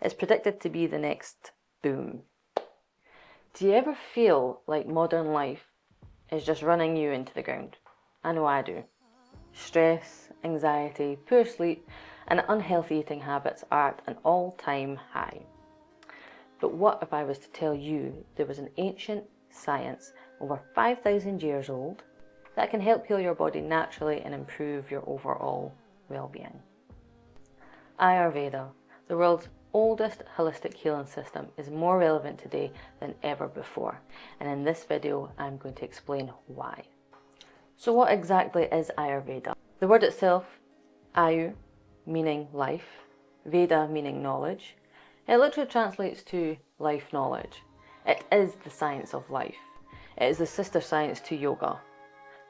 It's predicted to be the next boom. Do you ever feel like modern life is just running you into the ground? I know I do. Stress, anxiety, poor sleep, and unhealthy eating habits are at an all-time high. But what if I was to tell you there was an ancient science over 5,000 years old that can help heal your body naturally and improve your overall well-being? Ayurveda, the world's oldest holistic healing system, is more relevant today than ever before, and in this video I'm going to explain why. So what exactly is Ayurveda? The word itself, Ayu, meaning life, Veda meaning knowledge, it literally translates to life knowledge. It is the science of life. It is the sister science to yoga.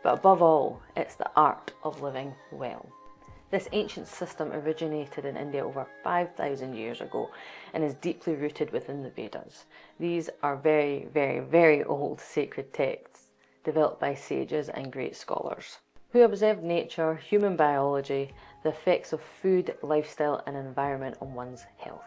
But above all, it's the art of living well. This ancient system originated in India over 5,000 years ago and is deeply rooted within the Vedas. These are very, very, very old sacred texts developed by sages and great scholars who observed nature, human biology, the effects of food, lifestyle and environment on one's health.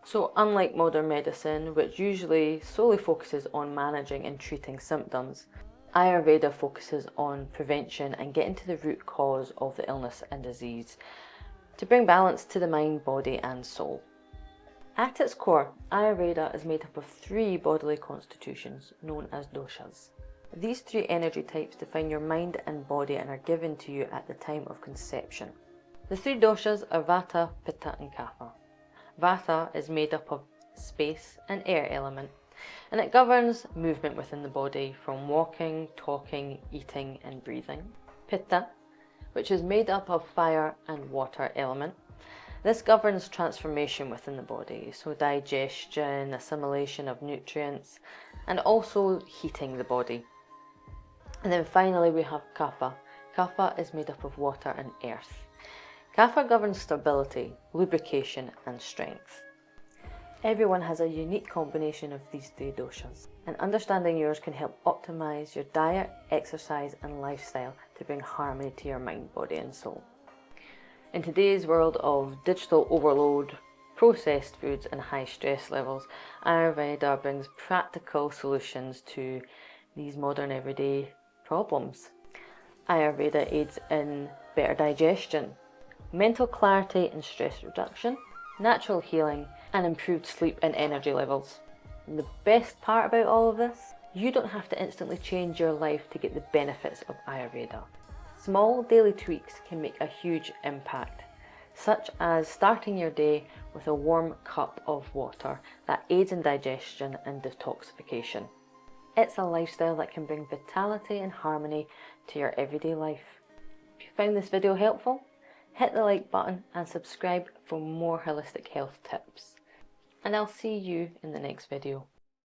So unlike modern medicine, which usually solely focuses on managing and treating symptoms, Ayurveda focuses on prevention and getting to the root cause of the illness and disease to bring balance to the mind, body and soul. At its core, Ayurveda is made up of 3 bodily constitutions known as doshas. These 3 energy types define your mind and body and are given to you at the time of conception. The 3 doshas are Vata, Pitta and Kapha. Vata is made up of space and air element, and it governs movement within the body from walking, talking, eating and breathing. Pitta, which is made up of fire and water element. This governs transformation within the body, so digestion, assimilation of nutrients, and also heating the body. And then finally we have Kapha. Kapha is made up of water and earth. Kapha governs stability, lubrication and strength. Everyone has a unique combination of these 3 doshas, and understanding yours can help optimize your diet, exercise and lifestyle to bring harmony to your mind, body and soul. In today's world of digital overload, processed foods and high stress levels, Ayurveda brings practical solutions to these modern everyday problems. Ayurveda aids in better digestion, mental clarity and stress reduction, natural healing and improved sleep and energy levels. And the best part about all of this, you don't have to instantly change your life to get the benefits of Ayurveda. Small daily tweaks can make a huge impact, such as starting your day with a warm cup of water that aids in digestion and detoxification. It's a lifestyle that can bring vitality and harmony to your everyday life. If you found this video helpful, hit the like button and subscribe for more holistic health tips. And I'll see you in the next video.